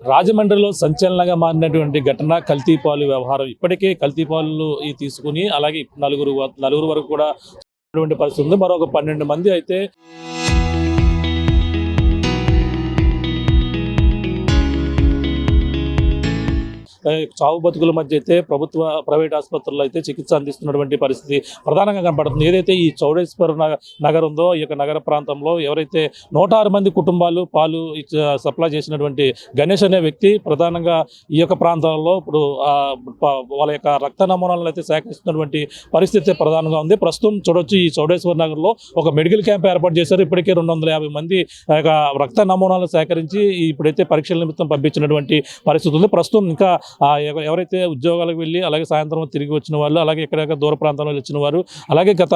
రాజమండ్రిలో సంచలనంగా మారినటువంటి ఘటన కల్తీ పాలు వ్యవహారం. ఇప్పటికే కల్తీ పాలు తీసుకుని అలాగే నలుగురు వరకు కూడా పరిస్థితి ఉంది. మరొక 12 మంది అయితే చావు బతుకుల మధ్య అయితే ప్రైవేట్ ఆసుపత్రుల్లో అయితే చికిత్స అందిస్తున్నటువంటి పరిస్థితి ప్రధానంగా కనపడుతుంది. ఏదైతే ఈ చౌడేశ్వర నగర్ ఉందో ఈ యొక్క నగర ప్రాంతంలో ఎవరైతే 106 మంది కుటుంబాలు పాలు సప్లై చేసినటువంటి గణేష్ అనే వ్యక్తి ప్రధానంగా ఈ యొక్క ప్రాంతాల్లో ఇప్పుడు వాళ్ళ యొక్క రక్త నమూనాలను అయితే సేకరిస్తున్నటువంటి పరిస్థితి ప్రధానంగా ఉంది. ప్రస్తుతం చూడొచ్చు ఈ చౌడేశ్వర నగర్లో ఒక మెడికల్ క్యాంప్ ఏర్పాటు చేశారు. ఇప్పటికే 250 మంది రక్త నమూనాలను సేకరించి ఇప్పుడైతే పరీక్షల నిమిత్తం పంపించినటువంటి పరిస్థితి ఉంది. ప్రస్తుతం ఇంకా ఎవరైతే ఉద్యోగాలకు వెళ్ళి అలాగే సాయంత్రం తిరిగి వచ్చిన వాళ్ళు, అలాగే ఎక్కడెక్కడ దూర ప్రాంతాల నుంచి వచ్చిన వారు, అలాగే గత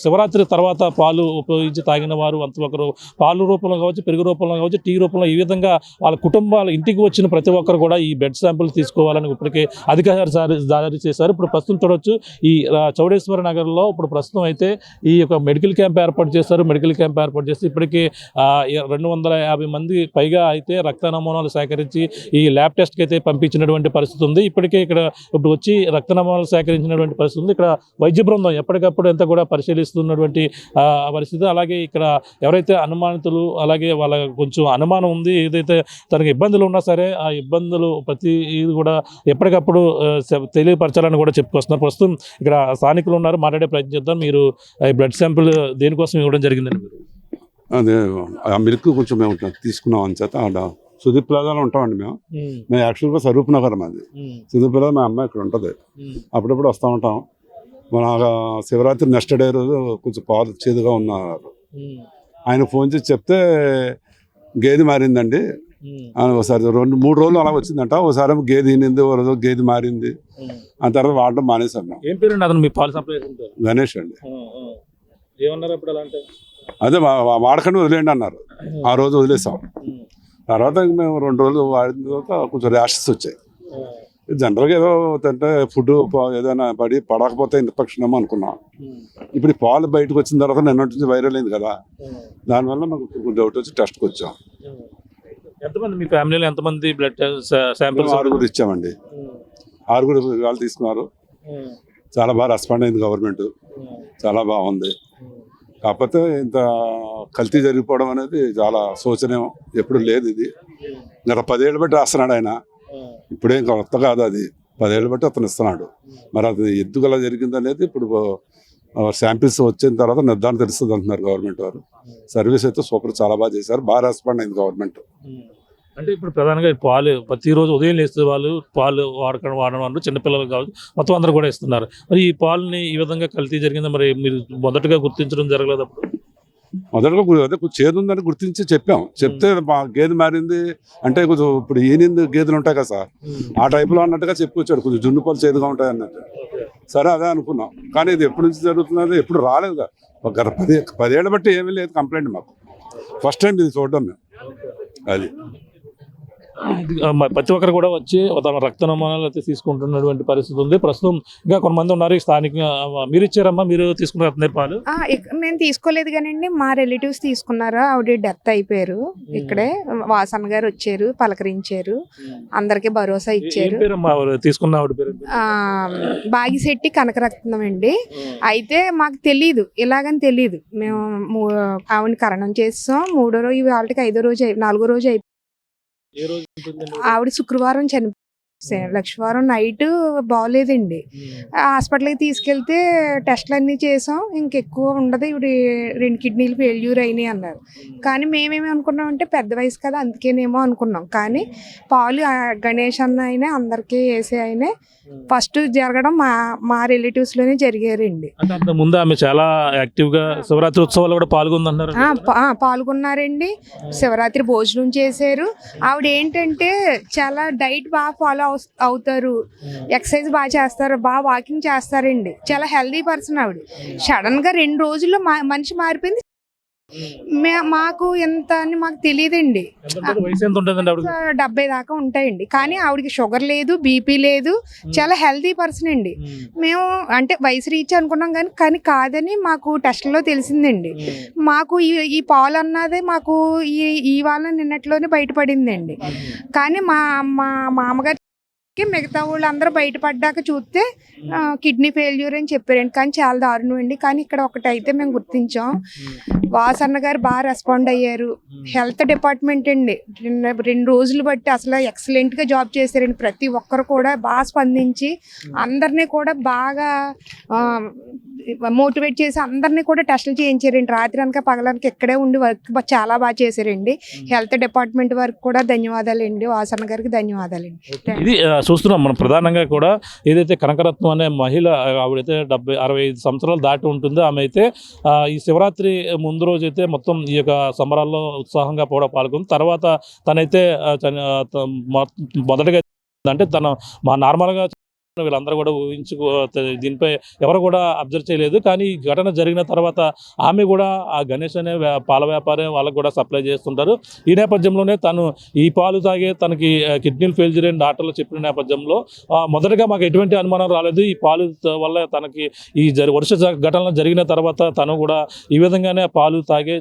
శివరాత్రి తర్వాత పాలు ఉపయోగించి తాగిన వారు అంతొకరు పాలు రూపంలో కావచ్చు, పెరుగు రూపంలో కావచ్చు, టీ రూపంలో ఈ విధంగా వాళ్ళ కుటుంబాలు ఇంటికి వచ్చిన ప్రతి ఒక్కరు కూడా ఈ బ్లడ్ శాంపుల్ తీసుకోవాలని ఇప్పటికే అధికారులు జారీ చేశారు. ఇప్పుడు ప్రస్తుతం చూడవచ్చు ఈ చౌడేశ్వర నగర్లో ఇప్పుడు ప్రస్తుతం అయితే ఈ యొక్క మెడికల్ క్యాంప్ ఏర్పాటు చేశారు. మెడికల్ క్యాంప్ ఏర్పాటు చేసి ఇప్పటికీ 250 మంది పైగా అయితే రక్త నమూనాలు సేకరించి ఈ ల్యాబ్ టెస్ట్కి అయితే పంపించినటువంటి పరిస్థితి ఉంది. ఇప్పటికే ఇప్పుడు వచ్చి రక్త నమూనాలు సేకరించినటువంటి పరిస్థితి ఉంది. ఇక్కడ వైద్య బృందం ఎప్పటికప్పుడు ఎంత కూడా పరిశీలిస్తున్నటువంటి పరిస్థితి. అలాగే ఇక్కడ ఎవరైతే అనుమానితులు అలాగే వాళ్ళ కొంచెం అనుమానం ఉంది, ఏదైతే తనకు ఇబ్బందులు ఉన్నా సరే ఆ ఇబ్బందులు ప్రతి కూడా ఎప్పటికప్పుడు తెలియపరచాలని కూడా చెప్పుకొస్తున్నారు. ప్రస్తుతం ఇక్కడ స్థానికులు ఉన్నారు, మాట్లాడే ప్రయత్నం చేద్దాం. మీరు బ్లడ్ శాంపుల్ దేనికోసం ఇవ్వడం జరిగిందండి? మీరు అదే ఆ మిల్క్ కొంచెం మేము తీసుకున్నాం అని చేత సుదీప్ ప్లాజాలో ఉంటామండి. మేము యాక్చువల్గా స్వరూప్ నగర్ మాది. సుదీప్ ప్లాజా మా అమ్మాయి ఇక్కడ ఉంటుంది. అప్పుడప్పుడు వస్తూ ఉంటాం. మన శివరాత్రి నెక్స్ట్ డే రోజు కొంచెం పాలు చేదుగా ఉన్నారు. ఆయన ఫోన్ చేసి చెప్తే గేదె మారిందండి అని ఒకసారి 2-3 రోజులు అలా వచ్చిందంట. ఒకసారి గేదె ఈనింది, ఒక రోజు గేదె మారింది. ఆ తర్వాత వాడడం మానేసాం. ఏం పేరు అతను మీ పాలు సప్లై? గణేష్ అండి. ఏమన్నారు అప్పుడు? అలా అంటే అదే వాడకండి వదిలేండి అన్నారు. ఆ రోజు వదిలేసాం. తర్వాత మేము 2 రోజులు వాడిన తర్వాత కొంచెం ర్యాషెస్ వచ్చాయి. జనరల్గా ఏదో అంటే ఫుడ్ ఏదైనా పడకపోతే ఇన్ఫెక్షన్ ఏమో అనుకున్నాం. ఇప్పుడు పాలు బయటకు వచ్చిన తర్వాత నిన్నటి నుంచి వైరల్ అయింది కదా, దానివల్ల మాకు కొంచెం డౌట్ వచ్చి టెస్ట్కి వచ్చాం. ఎంతమంది మీ ఫ్యామిలీలో ఎంతమంది బ్లడ్ శాంపిల్స్? 6 ఇచ్చామండి. 6 వాళ్ళు తీసుకున్నారు. చాలా బాగా రెస్పాండ్ అయింది గవర్నమెంట్, చాలా బాగుంది. కాకపోతే ఇంత కల్తీ జరిగిపోవడం అనేది చాలా శోచనీయం. ఎప్పుడు లేదు ఇది. గత 10 ఏళ్ళు బట్టి రాస్తున్నాడు ఆయన. ఇప్పుడేం కొత్త కాదు అది. 10 ఏళ్ళు బట్టి అతను ఇస్తున్నాడు. మరి అది ఎందుకు అలా జరిగింది అనేది ఇప్పుడు శాంపిల్స్ వచ్చిన తర్వాత నిర్ధారణ తెలుస్తుంది అంటున్నారు గవర్నమెంట్ వారు. సర్వీస్ అయితే సూపర్, చాలా బాగా చేశారు. బాగా రెస్పాండ్ అయింది గవర్నమెంట్. అంటే ఇప్పుడు ప్రధానంగా పాలు ప్రతిరోజు ఉదయం లేస్తే వాళ్ళు పాలు వాడడం వాళ్ళు చిన్నపిల్లలు కావచ్చు మొత్తం అందరూ కూడా ఇస్తున్నారు. మరి ఈ పాలని ఈ విధంగా కల్తీ జరిగిందా? మరి మీరు మొదటగా గుర్తించడం జరగలేదు అప్పుడు? మొదటగా అదే కొంచెం చేదు ఉందని గుర్తించి చెప్పాం. చెప్తే మా గేదె మారింది అంటే కొంచెం ఇప్పుడు ఈనింది గేదెలు ఉంటాయి కదా సార్, ఆ టైప్లో అన్నట్టుగా చెప్పుకొచ్చాడు. కొంచెం జున్ను పాలు చేదుగా ఉంటాయి అన్నట్టు. సరే అదే అనుకున్నాం. కానీ ఇది ఎప్పటి నుంచి జరుగుతున్నది ఎప్పుడు రాలేదు కదా. గత 10 ఏళ్ళ బట్టి ఏమీ లేదు కంప్లైంట్ మాకు. ఫస్ట్ టైం ఇది చూడడం మేము. అది ప్రతి ఒక్కరు కూడా వచ్చి తమ రక్త నమూనాలు అయితే తీసుకుంటున్నటువంటి పరిస్థితి ఉంది. ప్రస్తుతం ఇంకా కొంతమంది ఉన్నారు స్థానికంగా. మీరు ఇచ్చారమ్మా? మీరు తీసుకున్నారు పాలు? నేను తీసుకోలేదు కానండి, మా రిలేటివ్స్ తీసుకున్నారు. ఆవిడ డెత్ అయిపోయారు. ఇక్కడే వాసన్ గారు వచ్చారు, పలకరించారు, అందరికి భరోసా ఇచ్చారు. తీసుకున్న ఆవిడ పేరు బాగిశెట్టి కనకరత్నం అండి. అయితే మాకు తెలీదు, ఇలాగని తెలీదు. మేము ఆవిడని కరణం చేస్తాం. 3వ రోజు, వాళ్ళకి 5వ రోజు, 4వ రోజు అయిపోయింది. ఆవిడ శుక్రవారం లక్షవారం నైట్ బాగోలేదండి. హాస్పిటల్కి తీసుకెళ్తే టెస్ట్లు అన్నీ చేసాం. ఇంకెక్కువ ఉండదు, ఇవి 2 కిడ్నీలు ఫెయిల్యూర్ అయినాయి అన్నారు. కానీ మేమేమి అనుకున్నాం అంటే పెద్ద వయసు కదా అందుకేనేమో అనుకున్నాం. కానీ పాలు గణేష్ అన్న అయినా అందరికీ వేసే అయినా ఫస్ట్ జరగడం మా రిలేటివ్స్లోనే జరిగారండి. ముందు ఆమె చాలా యాక్టివ్గా శివరాత్రి ఉత్సవాలు కూడా పాల్గొన్నారు. పాల్గొన్నారండి. శివరాత్రి భోజనం చేశారు. ఆవిడ ఏంటంటే చాలా డైట్ బాగా ఫాలో అవుతారు, ఎక్సర్సైజ్ బాగా చేస్తారు, బాగా వాకింగ్ చేస్తారండి. చాలా హెల్దీ పర్సన్ ఆవిడ. సడన్ గా 2 రోజుల్లో మనిషి మారిపోయింది. మాకు ఎంత అని మాకు తెలియదండి. వయసు ఎంత ఉంటుందండి ఆవిడ? 70 దాకా ఉంటాయండి. కానీ ఆవిడకి షుగర్ లేదు, బీపీ లేదు, చాలా హెల్తీ పర్సన్ అండి. మేము అంటే వయసు రీచ్ అనుకున్నాం కానీ కాదని మాకు టెస్ట్లో తెలిసిందండి. మాకు ఈ పాలు అన్నదే మాకు ఇవాళ నిన్నట్లోనే బయటపడిందండి. కానీ మా మామగారు మిగతా వాళ్ళు అందరూ బయటపడ్డాక చూస్తే కిడ్నీ ఫెయిల్యూర్ అని చెప్పారండి. కానీ చాలా దారుణం అండి. కానీ ఇక్కడ ఒకటైతే మేము గుర్తించాం, వాసన్న గారు బాగా రెస్పాండ్ అయ్యారు. హెల్త్ డిపార్ట్మెంట్ అండి 2 రోజులు బట్టి అసలు ఎక్సలెంట్గా జాబ్ చేశారండి. ప్రతి ఒక్కరు కూడా బాగా స్పందించి అందరినీ కూడా బాగా మోటివేట్ చేసి అందరినీ కూడా టెస్టులు చేయించారండి. రాత్రి అనక పగలనక ఇక్కడే ఉండి వర్క్ చాలా బాగా చేశారండి. హెల్త్ డిపార్ట్మెంట్ వరకు కూడా ధన్యవాదాలండి, వాసన్న గారికి ధన్యవాదాలండి. ఇది చూస్తున్నాం మనం ప్రధానంగా కూడా ఏదైతే కనకరత్నం అనే మహిళ ఆవిడైతే 65 సంవత్సరాలు దాటి ఉంటుందో ఆమె అయితే ఈ శివరాత్రి ముందు రోజు అయితే మొత్తం ఈ యొక్క సంబరాల్లో ఉత్సాహంగా కూడా పాల్గొంది. తర్వాత తనైతే మొదటగా అంటే మా నార్మల్గా వీళ్ళందరూ కూడా దీనిపై ఎవరు కూడా అబ్జర్వ్ చేయలేదు. కానీ ఈ ఘటన జరిగిన తర్వాత ఆమె కూడా ఆ గణేష్ అనే పాల వ్యాపారి వాళ్ళకు కూడా సప్లై చేస్తుంటారు. ఈ నేపథ్యంలోనే తను ఈ పాలు తాగే తనకి కిడ్నీలు ఫెయిల్యూర్ అని డాక్టర్లు చెప్పిన నేపథ్యంలో మొదటగా మాకు ఎటువంటి అనుమానం రాలేదు. ఈ పాలు వల్ల తనకి ఈ వరుస ఘటనలు జరిగిన తర్వాత తను కూడా ఈ విధంగానే పాలు తాగే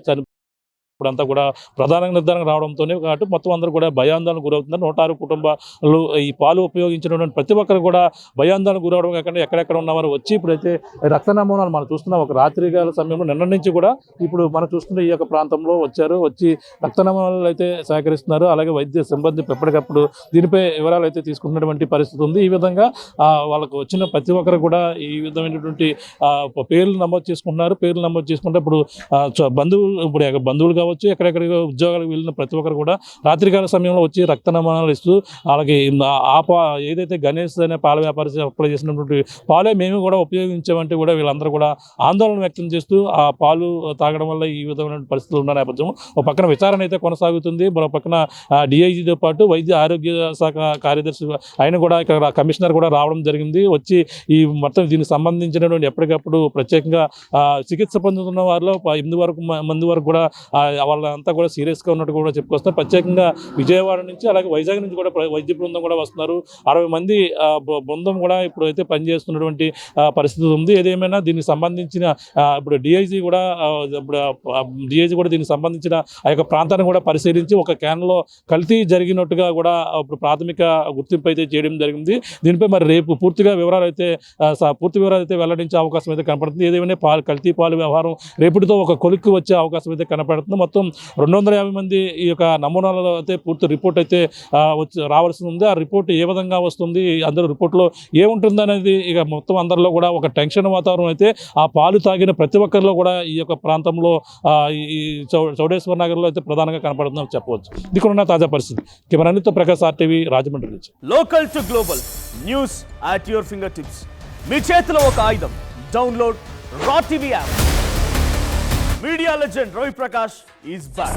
ఇప్పుడంతా కూడా ప్రధాన నిర్ధారణ రావడంతోనే కాబట్టి మొత్తం అందరూ కూడా భయాందోళనకు గురవుతున్నారు. 106 కుటుంబాలు ఈ పాలు ఉపయోగించినటువంటి ప్రతి ఒక్కరు కూడా భయాందోళనకు గురవడం కాకుండా ఎక్కడెక్కడ ఉన్నవారు వచ్చి ఇప్పుడైతే రక్త నమూనాలు మనం చూస్తున్నాం. ఒక రాత్రికాల సమయంలో నిన్న నుంచి కూడా ఇప్పుడు మనం చూస్తున్న ఈ యొక్క ప్రాంతంలో వచ్చి రక్త నమూనాలు అయితే సేకరిస్తున్నారు. అలాగే వైద్య సిబ్బంది ఎప్పటికప్పుడు దీనిపై వివరాలు అయితే తీసుకున్నటువంటి పరిస్థితి ఉంది. ఈ విధంగా వాళ్ళకు వచ్చిన ప్రతి ఒక్కరు కూడా ఈ విధమైనటువంటి పేర్లు నమోదు చేసుకుంటున్నారు. పేర్లు నమోదు చేసుకుంటే ఇప్పుడు బంధువులు కావచ్చు, ఎక్కడెక్కడ ఉద్యోగాలకు వెళ్ళిన ప్రతి ఒక్కరు కూడా రాత్రికాల సమయంలో వచ్చి రక్త నమూనాలు ఇస్తూ అలాగే ఏదైతే గణేష్ అనే పాల వ్యాపారి అప్లై చేసినటువంటి పాలే మేము కూడా ఉపయోగించామంటే కూడా వీళ్ళందరూ కూడా ఆందోళన వ్యక్తం చేస్తూ ఆ పాలు తాగడం వల్ల ఈ విధమైన పరిస్థితులు ఉన్న నేపథ్యం ఒక పక్కన విచారణ అయితే కొనసాగుతుంది. మరో పక్కన డిఐజీతో పాటు వైద్య ఆరోగ్య శాఖ కార్యదర్శి ఆయన కూడా ఇక్కడ కమిషనర్ కూడా రావడం జరిగింది. వచ్చి ఈ మొత్తం దీనికి సంబంధించినటువంటి ఎప్పటికప్పుడు ప్రత్యేకంగా చికిత్స పొందుతున్న వారిలో 8 మంది వరకు కూడా వాళ్ళంతా కూడా సీరియస్గా ఉన్నట్టు కూడా చెప్పుకొస్తున్నారు. ప్రత్యేకంగా విజయవాడ నుంచి అలాగే వైజాగ్ నుంచి కూడా వైద్య బృందం కూడా వస్తున్నారు. 60 మంది బృందం కూడా ఇప్పుడు అయితే పనిచేస్తున్నటువంటి పరిస్థితి ఉంది. ఏదేమైనా దీనికి సంబంధించిన ఇప్పుడు డిఐజీ కూడా దీనికి సంబంధించిన ఆ యొక్క ప్రాంతాన్ని కూడా పరిశీలించి ఒక క్యాన్లో కల్తీ జరిగినట్టుగా కూడా ఇప్పుడు ప్రాథమిక గుర్తింపు అయితే చేయడం జరిగింది. దీనిపై మరి రేపు పూర్తి వివరాలు అయితే వెల్లడించే అవకాశం అయితే కనపడుతుంది. ఏదేమైనా కల్తీ పాలు వ్యవహారం రేపటితో ఒక కొలిక్కి వచ్చే అవకాశం అయితే కనపడుతుంది. మొత్తం 250 మంది ఈ యొక్క నమూనాలలో అయితే పూర్తి రిపోర్ట్ అయితే రావాల్సి ఉంది. ఆ రిపోర్ట్ ఏ విధంగా వస్తుంది, అందరూ రిపోర్ట్లో ఏముంటుంది అనేది ఇక మొత్తం అందరిలో కూడా ఒక టెన్షన్ వాతావరణం అయితే ఆ పాలు తాగిన ప్రతి ఒక్కరిలో కూడా ఈ యొక్క ప్రాంతంలో ఈ చౌడేశ్వర నగర్లో అయితే ప్రధానంగా కనపడుతుందని చెప్పవచ్చు. ఇక్కడ ఉన్న తాజా పరిస్థితి కెమెరాతో ప్రకాశ్ RTV రాజమండ్రి నుంచి. Local to global news at your finger tips. మీ చేతిలో ఒక ఆయుధం. డౌన్లోడ్ రా TV app. Media legend Ravi Prakash is back.